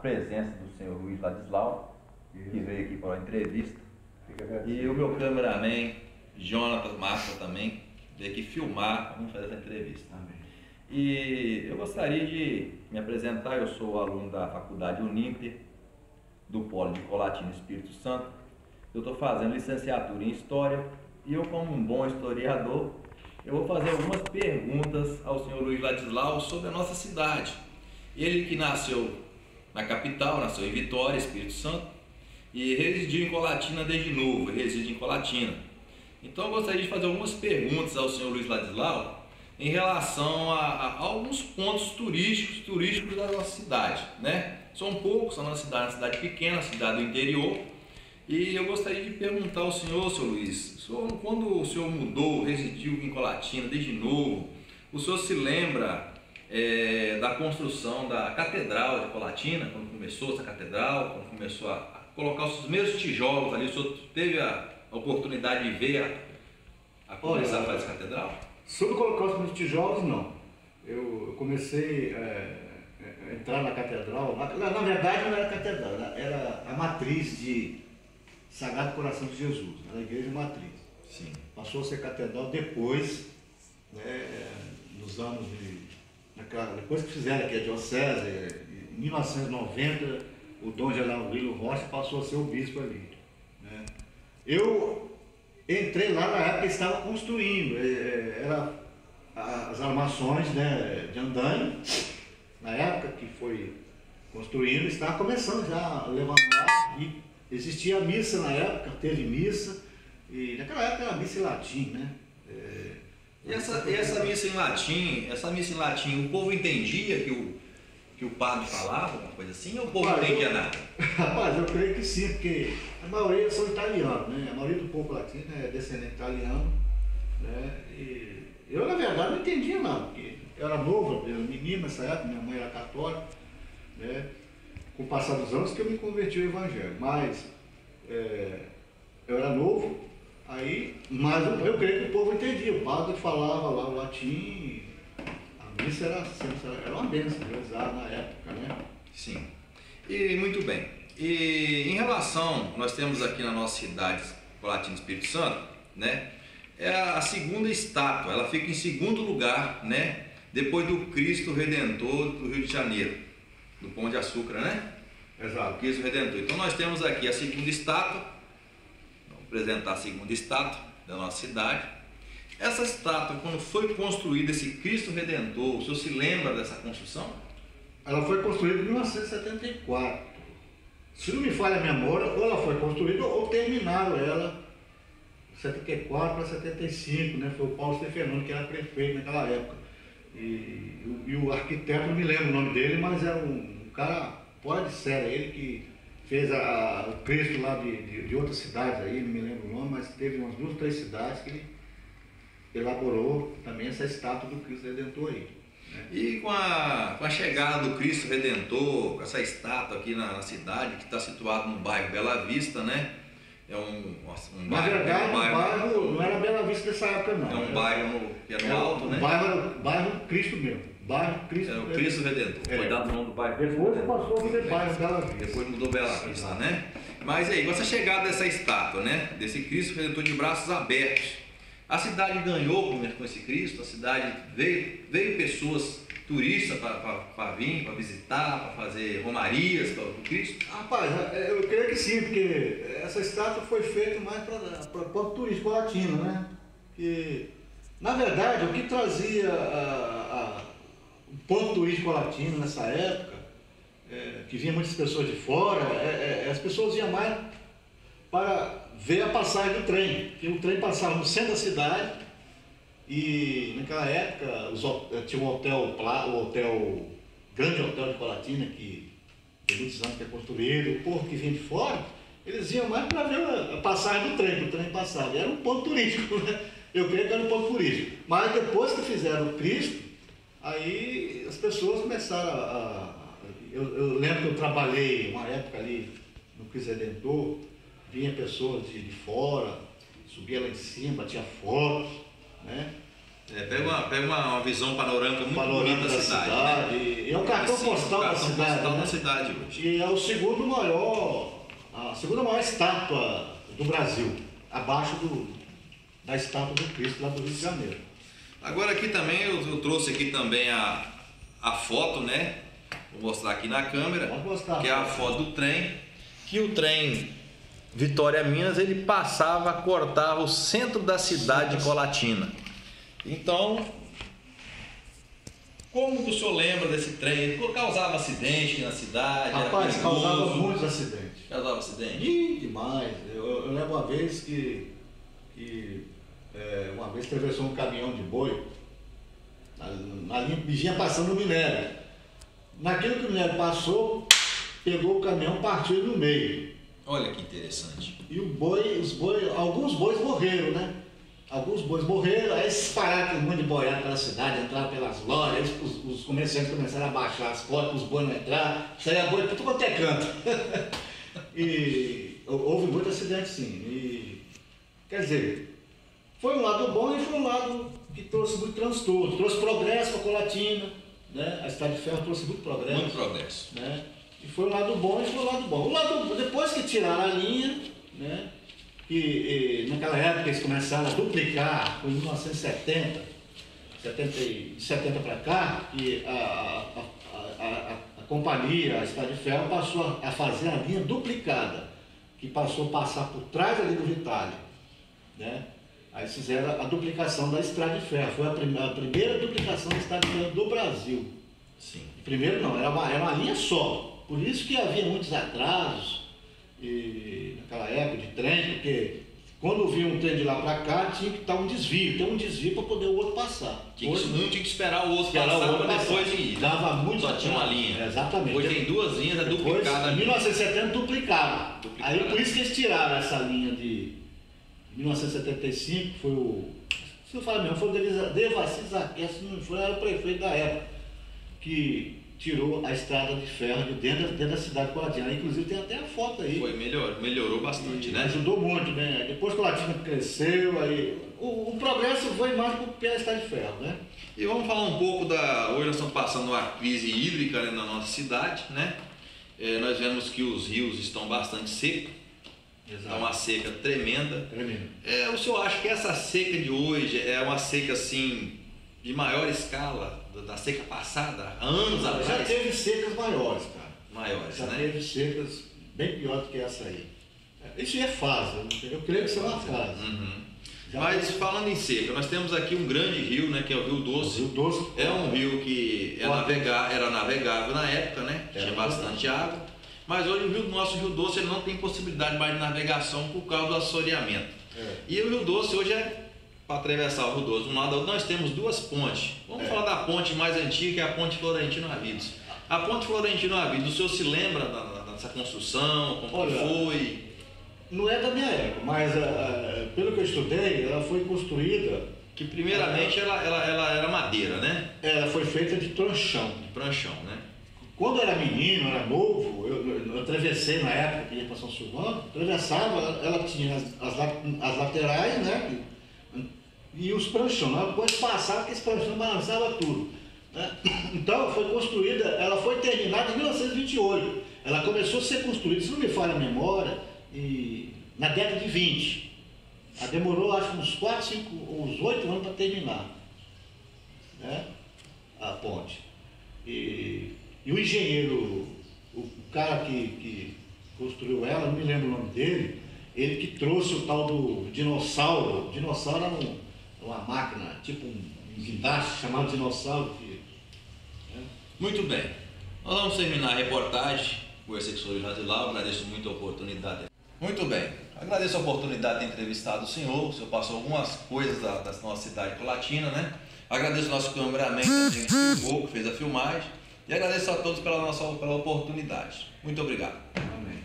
presença do senhor Luiz Ladislau, que veio aqui para uma entrevista. E o meu cameraman, Jonatas Massa, também, veio aqui filmar, vamos fazer essa entrevista. Amém. E eu gostaria de me apresentar. Eu sou aluno da Faculdade Uninter, do Polo de Colatina, Espírito Santo. Eu estou fazendo licenciatura em História e eu, como um bom historiador, eu vou fazer algumas perguntas ao senhor Luiz Ladislau sobre a nossa cidade. Ele que nasceu na capital, nasceu em Vitória, Espírito Santo, e residiu em Colatina desde novo, reside em Colatina. Então eu gostaria de fazer algumas perguntas ao senhor Luiz Ladislau em relação a alguns pontos turísticos da nossa cidade, né? São poucos, a nossa cidade é uma cidade pequena, cidade do interior, e eu gostaria de perguntar ao senhor Luiz, quando o senhor mudou, residiu em Colatina desde novo, o senhor se lembra da construção da Catedral de Colatina, quando começou essa catedral, quando começou a colocar os primeiros tijolos ali, o senhor teve a oportunidade de ver a começar a fazer essa catedral? Sobre colocar os primeiros tijolos, não. Eu comecei a entrar na catedral, na verdade não era catedral, era a matriz de Sagrado Coração de Jesus, era a igreja matriz. Sim. Passou a ser catedral depois, né, nos anos depois que fizeram aqui a diocese, em 1990, o Dom Geraldo William Rocha passou a ser o bispo ali, né? Eu entrei lá na época que estava construindo, era as armações, né, de andaime, na época que foi construindo, estava começando já a levantar, e existia a missa na época, teve missa, e naquela época era missa em latim, né? E essa missa em latim, o povo entendia que o padre falava, alguma coisa assim, ou o povo não entendia nada? Rapaz, eu creio que sim, porque a maioria são italianos, né? A maioria do povo latino é descendente italiano, né? E eu, na verdade, não entendia nada, porque eu era novo, eu era menino nessa época, minha mãe era católica, né? Com o passar dos anos que eu me converti ao evangelho, mas eu era novo, mas eu creio que o povo entendia, o padre falava lá o latim, a missa era uma bênção, rezada na época, né? Sim. E muito bem. E em relação, nós temos aqui na nossa cidade, Colatina, Espírito Santo, né? É a segunda estátua, ela fica em segundo lugar, né? Depois do Cristo Redentor do Rio de Janeiro, do Pão de Açúcar, né? Exato. Cristo Redentor. Então nós temos aqui a segunda estátua, vamos apresentar a segunda estátua da nossa cidade. Essa estátua, quando foi construída, esse Cristo Redentor, o senhor se lembra dessa construção? Ela foi construída em 1974. Se não me falha a memória, ou ela foi construída ou terminaram ela 74 para 75, né? Foi o Paulo Stefanoni que era prefeito naquela época. E o arquiteto, não me lembro o nome dele, mas era um cara fora de série, ele que fez o Cristo lá de outras cidades aí, não me lembro o nome, mas teve umas 2 ou 3 cidades que ele elaborou também essa estátua do Cristo Redentor aí, né? E com a chegada do Cristo Redentor, com essa estátua aqui na cidade, que está situado no bairro Bela Vista, né? É um Na bairro, verdade, o bairro não era Bela Vista nessa época, não. é um bairro que é no alto, né? Bairro Cristo mesmo. Bairro Cristo. É o Cristo Redentor. É. Foi dado o nome do bairro. Depois passou a ser bairro Bela Vista. Depois mudou Bela Vista, né? Mas aí, com essa chegada dessa estátua, né? Desse Cristo Redentor de braços abertos, a cidade ganhou com esse Cristo, a cidade veio pessoas turistas para vir, para visitar, para fazer romarias para o Cristo. Rapaz, eu creio que sim, porque essa estátua foi feita mais para o ponto turístico latino, né? Que, na verdade, o que trazia o ponto turístico latino nessa época, que vinha muitas pessoas de fora, as pessoas iam mais para ver a passagem do trem, que o trem passava no centro da cidade. E naquela época tinha um grande hotel de Colatina, que tem muitos anos que é construído, o povo que vinha de fora, eles iam mais para ver a passagem do trem, que o trem passava. E era um ponto turístico, né? Eu creio que era um ponto turístico. Mas depois que fizeram o Cristo, aí as pessoas começaram eu lembro que eu trabalhei uma época ali no Cristo Redentor, vinha pessoas de fora, subia lá em cima, batia fotos, né? Pega uma visão panorâmica muito bonita da cidade. Né? É o cartão postal da cidade. Da cidade hoje. E é o a segunda maior estátua do Brasil, abaixo da estátua do Cristo lá do Rio de Janeiro. Agora aqui também, eu trouxe aqui também a foto, né? Vou mostrar aqui na câmera, que é a foto do trem, que o trem Vitória Minas, ele cortava o centro da cidade de Colatina. Então, como o senhor lembra desse trem? Ele causava acidente na cidade? Rapaz, causava muitos acidentes. Causava acidente? Ih, demais. Eu lembro uma vez que uma vez atravessou um caminhão de boi na linha que vinha passando o minério. Naquilo que o minério passou, pegou o caminhão, partiu ele no meio. Olha que interessante. E alguns bois morreram, né? Alguns bois morreram, aí eles pararam com um monte de boiada pela cidade, entraram pelas lojas, os comerciantes começaram a baixar as portas, os bois não entraram, saía boi para tudo quanto é canto. E houve muito acidente, sim. E, quer dizer, foi um lado bom e foi um lado que trouxe muito transtorno, trouxe progresso para Colatina, né? A Estrada de Ferro trouxe muito progresso. Muito progresso. Né? E foi um lado bom e foi um lado bom. Depois que tiraram a linha, né? E naquela época eles começaram a duplicar, foi em 1970, de 70 para cá, e a companhia, a Estrada de Ferro, passou a fazer a linha duplicada, que passou a passar por trás ali do Vitália, né? Aí fizeram a duplicação da Estrada de Ferro, foi a primeira duplicação da Estrada de Ferro do Brasil. Sim. Primeiro não, era uma linha só, por isso que havia muitos atrasos naquela época de trem, porque quando vinha um trem de lá para cá tinha que estar um desvio, tem um desvio para poder o outro passar. Um tinha que esperar o outro passar para depois ir. Dava muito. Só tinha uma linha. Exatamente. Hoje tem duas linhas, é duplicada. Em 1970 duplicaram. Aí por isso que eles tiraram essa linha de 1975, foi se eu falar mesmo, foi o Devassi Zaqueu, se não foi, era o prefeito da época, que tirou a estrada de ferro de dentro da cidade de Colatina. Inclusive tem até a foto aí. Melhorou bastante, né? Ajudou muito, né? Depois que Colatina cresceu, aí o progresso foi mais pela estrada de ferro, né? E vamos falar um pouco hoje nós estamos passando uma crise hídrica, né, na nossa cidade, né? Nós vemos que os rios estão bastante secos. Exato. É uma seca tremenda. O senhor acha que essa seca de hoje é uma seca assim de maior escala da seca passada, há anos atrás? Já teve secas maiores, cara. Maiores, já né? Teve secas bem piores do que essa aí. Isso é fase, eu creio que isso é uma fase. Uhum. Mas falando em seca, nós temos aqui um grande rio, né, que é o Rio Doce. O Rio Doce é um rio que era navegável na época, né? Tinha bastante água. Mas hoje o nosso Rio Doce ele não tem possibilidade mais de navegação por causa do assoreamento. E o Rio Doce hoje para atravessar o Rio Doce, de um lado nós temos duas pontes. Vamos falar da ponte mais antiga, que é a Ponte Florentino Avidos. A Ponte Florentino Avidos, o senhor se lembra dessa construção, como foi? Não é da minha época, mas pelo que eu estudei, ela foi construída... Que primeiramente ela era madeira, né? Ela foi feita de pranchão. De pranchão, né? Quando eu era menino, era novo, eu atravessei na época que ia para São Silvano, atravessava, ela tinha as laterais, né? E os pranchão, depois passava que esse pranchão balançava tudo. Né? Então foi construída, ela foi terminada em 1928. Ela começou a ser construída, se não me falha a memória, na década de 20. Ela demorou acho que uns 4, 5, uns 8 anos para terminar, né? A ponte. E o engenheiro, o cara que construiu ela, não me lembro o nome dele, ele que trouxe o tal do dinossauro. O dinossauro era uma máquina, tipo um guindaste chamado dinossauro. Muito bem. Nós vamos terminar a reportagem com esse senhor Jadilau. Agradeço muito a oportunidade. Muito bem. Agradeço a oportunidade de ter entrevistado o senhor. O senhor passou algumas coisas da nossa cidade Colatina, né? Agradeço ao nosso cameraman que fez a filmagem. E agradeço a todos pela oportunidade. Muito obrigado. Amém.